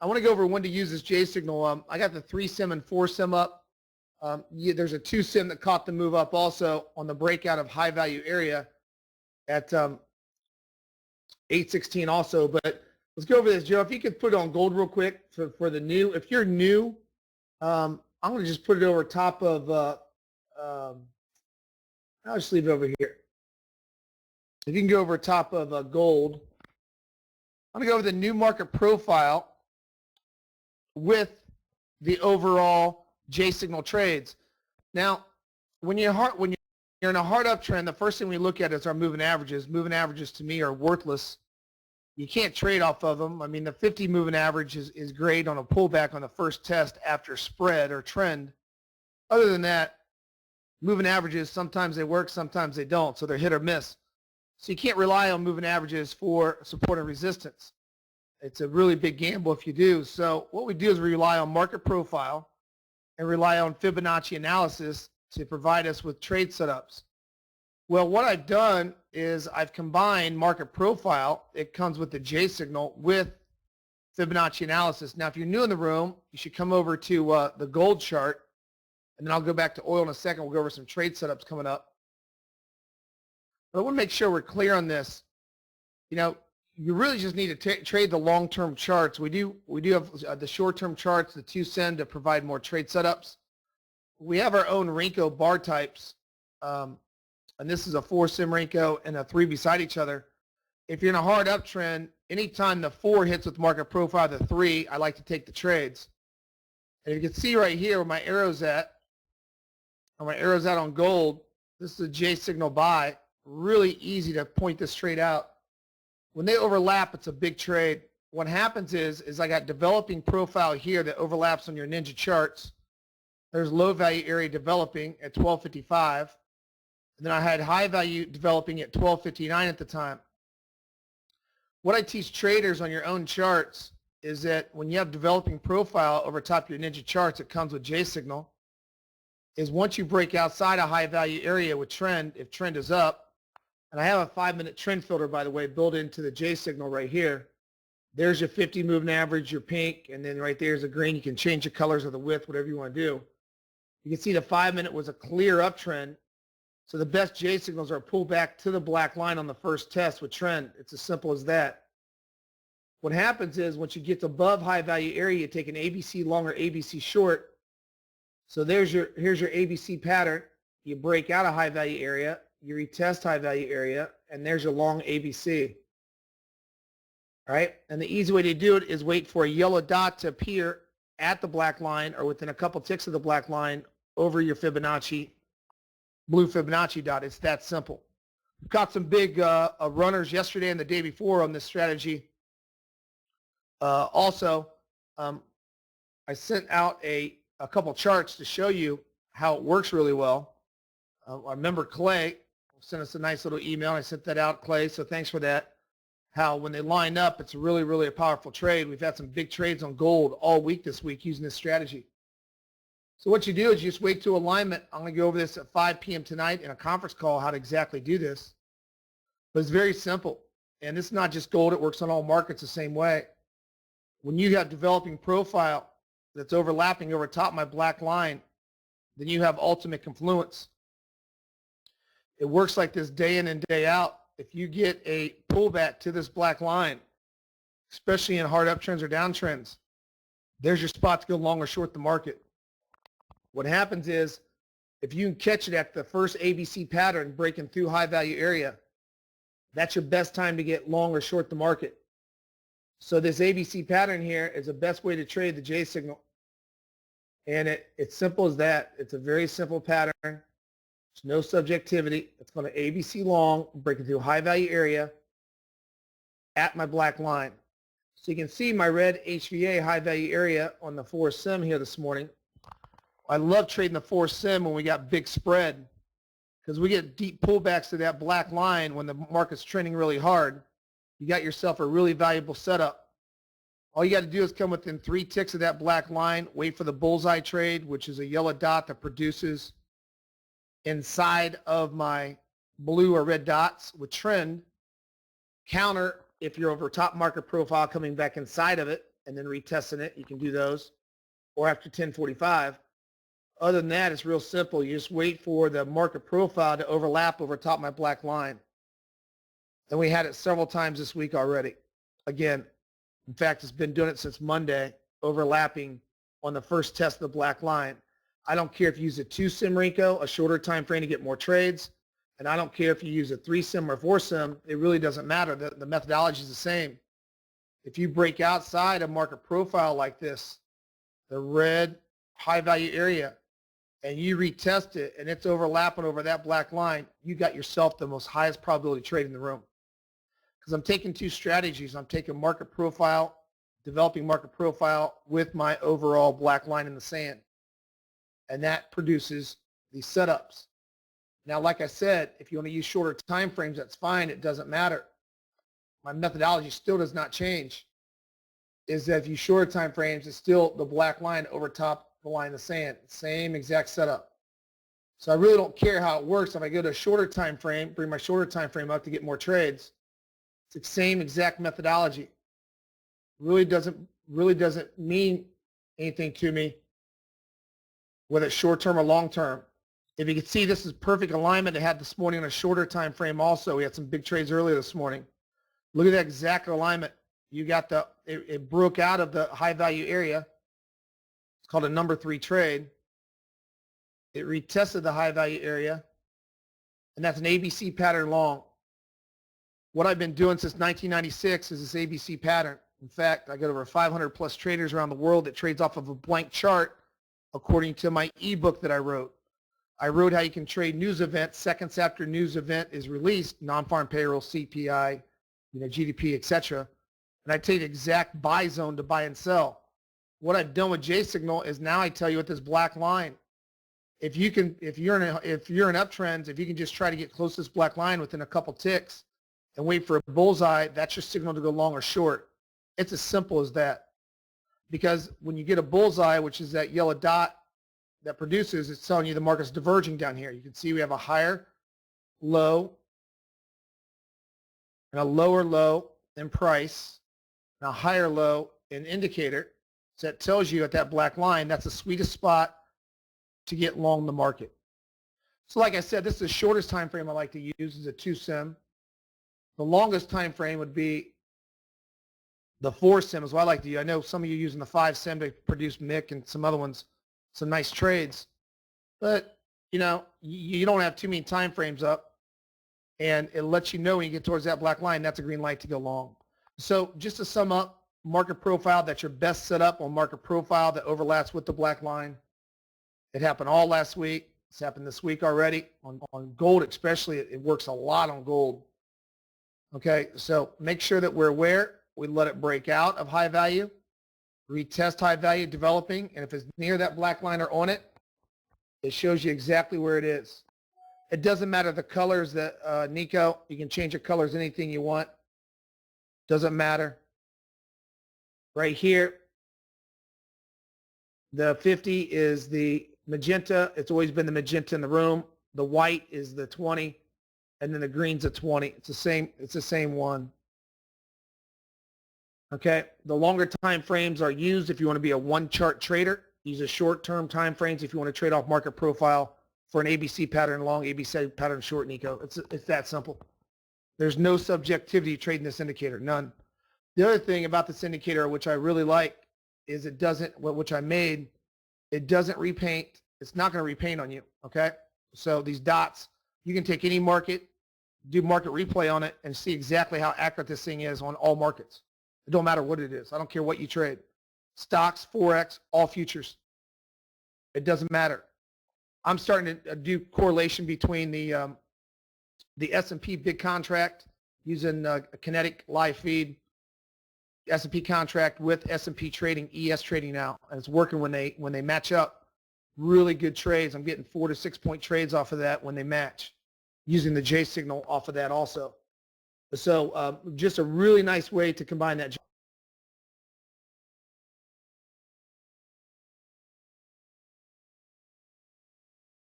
I want to go over when to use this JaySignal. I got the 3 sim and 4 sim up. There's a 2 sim that caught the move up also on the breakout of high value area at 816 also. But let's go over this, Joe. If you could put it on gold real quick for the new. If you're new, I'm going to just put it over top of, I'll just leave it over here. If you can go over top of gold, I'm going to go over the new market profile with the overall JaySignal trades. Now, when you're in a hard uptrend, the first thing we look at is our moving averages. Moving averages to me are worthless. You can't trade off of them. I mean, the 50 moving average is great on a pullback on the first test after spread or trend. Other than that, moving averages, sometimes they work, sometimes they don't, so they're hit or miss. So you can't rely on moving averages for support and resistance. It's a really big gamble if you do. So what we do is we rely on market profile and rely on Fibonacci analysis to provide us with trade setups. Well, what I've done is I've combined market profile. It comes with the JaySignal with Fibonacci analysis. Now, if you're new in the room, you should come over to the gold chart, and then I'll go back to oil in a second. We'll go over some trade setups coming up. But I want to make sure we're clear on this. You know, you really just need to trade the long-term charts. We do have the short-term charts, the 2 sim to provide more trade setups. We have our own Renko bar types, and this is a 4 sim Renko and a 3 beside each other. If you're in a hard uptrend, anytime the 4 hits with market profile, the 3, I like to take the trades. And you can see right here where my arrow's at, on gold. This is a JaySignal buy. Really easy to point this trade out. When they overlap, it's a big trade. What happens is I got developing profile here that overlaps on your ninja charts. There's low value area developing at 1255. And then I had high value developing at 1259 at the time. What I teach traders on your own charts is that when you have developing profile over top your ninja charts, it comes with JaySignal, is once you break outside a high value area with trend, if trend is up, and I have a 5-minute trend filter, by the way, built into the JaySignal right here. There's your 50 moving average, your pink, and then right there's a green. You can change the colors of the width, whatever you want to do. You can see the 5-minute was a clear uptrend. So the best JaySignals are pulled back to the black line on the first test with trend. It's as simple as that. What happens is once you get above high value area, you take an ABC long or ABC short. So here's your ABC pattern. You break out a high value area, you retest high value area, and there's your long ABC. All right, and the easy way to do it is wait for a yellow dot to appear at the black line or within a couple ticks of the black line over your Fibonacci, blue Fibonacci dot. It's that simple. We've got some big runners yesterday and the day before on this strategy. Also, I sent out a couple charts to show you how it works really well. I remember Clay sent us a nice little email. I sent that out, Clay, so thanks for that. How when they line up, it's really, really a powerful trade. We've had some big trades on gold all week this week using this strategy. So what you do is you just wait to alignment. I'm going to go over this at 5 p.m. tonight in a conference call, how to exactly do this. But it's very simple. And this is not just gold. It works on all markets the same way. When you have developing profile that's overlapping over top my black line, then you have ultimate confluence. It works like this day in and day out. If you get a pullback to this black line, especially in hard uptrends or downtrends, there's your spot to go long or short the market. What happens is if you can catch it at the first ABC pattern breaking through high value area, that's your best time to get long or short the market. So this ABC pattern here is the best way to trade the JaySignal. And it's simple as that. It's a very simple pattern. There's no subjectivity. It's going to ABC long, breaking through high value area at my black line. So you can see my red HVA high value area on the 4 sim here this morning. I love trading the 4 sim when we got big spread because we get deep pullbacks to that black line when the market's trending really hard. You got yourself a really valuable setup. All you got to do is come within 3 ticks of that black line, wait for the bullseye trade, which is a yellow dot that produces inside of my blue or red dots with trend. Counter if you're over top market profile coming back inside of it. and then retesting it. You can do those, or after 10:45. Other than that, it's real simple. You just wait for the market profile to overlap over top of my black line. And we had it several times this week already. Again, in fact, it's been doing it since Monday, overlapping on the first test of the black line. I don't care if you use a 2-sim Rico, a shorter time frame to get more trades, and I don't care if you use a 3-sim or 4-sim. It really doesn't matter. The methodology is the same. If you break outside a market profile like this, the red high value area, and you retest it and it's overlapping over that black line, you got yourself the most highest probability trade in the room. Because I'm taking two strategies. I'm taking market profile, developing market profile with my overall black line in the sand. And that produces these setups. Now, like I said, if you want to use shorter time frames, that's fine. It doesn't matter. My methodology still does not change. Is that if you shorter time frames, it's still the black line over top the line in the sand. Same exact setup. So I really don't care how it works. If I go to a shorter time frame, bring my shorter time frame up to get more trades, it's the same exact methodology. Really doesn't mean anything to me whether it's short term or long term. If you can see, this is perfect alignment it had this morning on a shorter time frame also. We had some big trades earlier this morning. Look at that exact alignment. You got it broke out of the high value area. It's called a number 3 trade. It retested the high value area, and that's an ABC pattern long. What I've been doing since 1996 is this ABC pattern. In fact, I got over 500 plus traders around the world that trades off of a blank chart according to my ebook that I wrote. I wrote how you can trade news events seconds after news event is released, non-farm payroll, CPI, GDP, etc. And I take the exact buy zone to buy and sell. What I've done with JaySignal is now I tell you with this black line, if you're in uptrends, if you can just try to get close to this black line within a couple ticks and wait for a bullseye, that's your signal to go long or short. It's as simple as that. Because when you get a bullseye, which is that yellow dot that produces, it's telling you the market's diverging down here. You can see we have a higher low and a lower low in price and a higher low in indicator. So that tells you at that black line, that's the sweetest spot to get long the market. So like I said, this is the shortest time frame I like to use is a 2-sim. The longest time frame would be the 4-sim is what I like to use. I know some of you using the 5-sim to produce MIC and some other ones, some nice trades. But, you don't have too many time frames up, and it lets you know when you get towards that black line, that's a green light to go long. So just to sum up, market profile, that's your best setup on market profile that overlaps with the black line. It happened all last week. It's happened this week already. On gold especially, it works a lot on gold. Okay, so make sure that we're aware. We let it break out of high value, retest high value developing, and if it's near that black line or on it, it shows you exactly where it is. It doesn't matter the colors that, Nico, you can change the colors anything you want. Doesn't matter. Right here, the 50 is the magenta. It's always been the magenta in the room. The white is the 20, and then the green's a 20. It's the same one. Okay, the longer time frames are used if you want to be a one chart trader. Use a short-term time frames if you want to trade off market profile for an ABC pattern long, ABC pattern short, Nico. It's that simple. There's no subjectivity trading this indicator, none. The other thing about this indicator, which I really like, is it doesn't, which I made, it doesn't repaint. It's not going to repaint on you, okay? So these dots, you can take any market, do market replay on it, and see exactly how accurate this thing is on all markets. It don't matter what it is. I don't care what you trade. Stocks, Forex, all futures. It doesn't matter. I'm starting to do correlation between the S&P big contract using a kinetic live feed, S&P contract with S&P trading, ES trading now, and it's working when they match up. Really good trades. I'm getting 4 to 6 point trades off of that when they match, using the JaySignal off of that also. So just a really nice way to combine that.